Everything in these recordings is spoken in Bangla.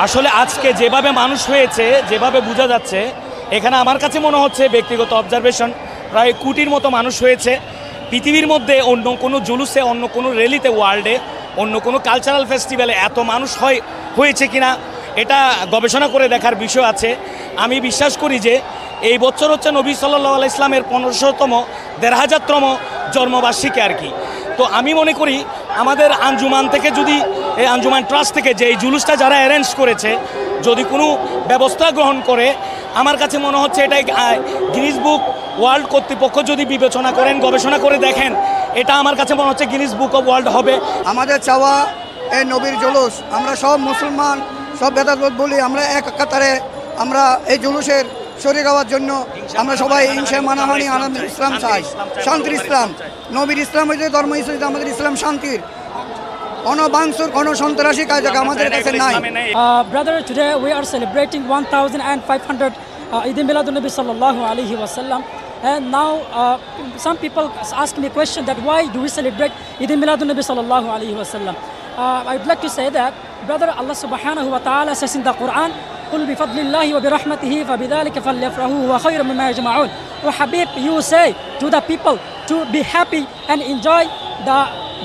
আসলে আজকে যেভাবে মানুষ হয়েছে, যেভাবে বোঝা যাচ্ছে, এখানে আমার কাছে মনে হচ্ছে ব্যক্তিগত অবজারভেশন প্রায় কোটির মতো মানুষ হয়েছে। পৃথিবীর মধ্যে অন্য কোনো জুলুসে, অন্য কোনো র্যালিতে, ওয়ার্ল্ডে, অন্য কোনো কালচারাল ফেস্টিভ্যালে এত মানুষ হয়েছে কিনা এটা গবেষণা করে দেখার বিষয় আছে। আমি বিশ্বাস করি যে এই বছর হচ্ছে নবী সাল্লাল্লাহু আলাইহি ইসলামের 1500তম 1500তম জন্মবার্ষিকী আর কি। তো আমি মনে করি আমাদের আঞ্জুমান থেকে যদি এই আঞ্জুমান ট্রাস্ট থেকে যে এই জুলুসটা যারা অ্যারেঞ্জ করেছে যদি কোনো ব্যবস্থা গ্রহণ করে, আমার কাছে মনে হচ্ছে এটা গিনিস বুক ওয়ার্ল্ড কর্তৃপক্ষ যদি বিবেচনা করেন, গবেষণা করে দেখেন, এটা আমার কাছে মনে হচ্ছে গিনিস বুক অফ ওয়ার্ল্ড হবে। আমাদের চাওয়া এই নবীর জুলুস, আমরা সব মুসলমান, সব ভেদাভেদ বলি, আমরা এক কাতারে আমরা এই জুলুসের শরীর হওয়ার জন্য আমরা সবাই হিংসা মানাহানি আনন্দ ইসলাম চাই, শান্তির ইসলাম। নবীর ইসলাম হইতে ধর্ম ইসলাম, আমাদের ইসলাম শান্তির, কোনো বাংসুর কোনো সন্ত্রাসী কাজ আমাদের কাছে নাই। Brother, today we are celebrating 1500 Eid Miladun-Nabi sallallahu alaihi wasallam. And now some people ask me a question that why do we celebrate Eid Miladun-Nabi sallallahu alaihi wasallam? I would like to say that, brother, Allah subhanahu wa ta'ala says in the Quran, قُلْ بِفَضْلِ اللَّهِ وَبِرَحْمَتِهِ فَبِذَلِكَ فَلْيَفْرَحُوا هُوَ خَيْرٌ مِّمَّا يَجْمَعُونَ. Oh Habib, you say to the people to be happy and enjoy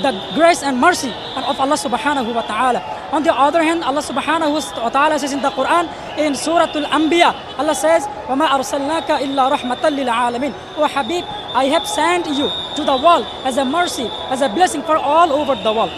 the grace and mercy of Allah subhanahu wa ta'ala. On the other hand, Allah subhanahu wa ta'ala says in the Quran, in Surah Al-Anbiya, Allah says, وَمَا أَرْسَلْنَاكَ إِلَّا رَحْمَةً لِلْعَالَمِينَ. Oh Habib, I have sent you to the world as a mercy, as a blessing for all over the world.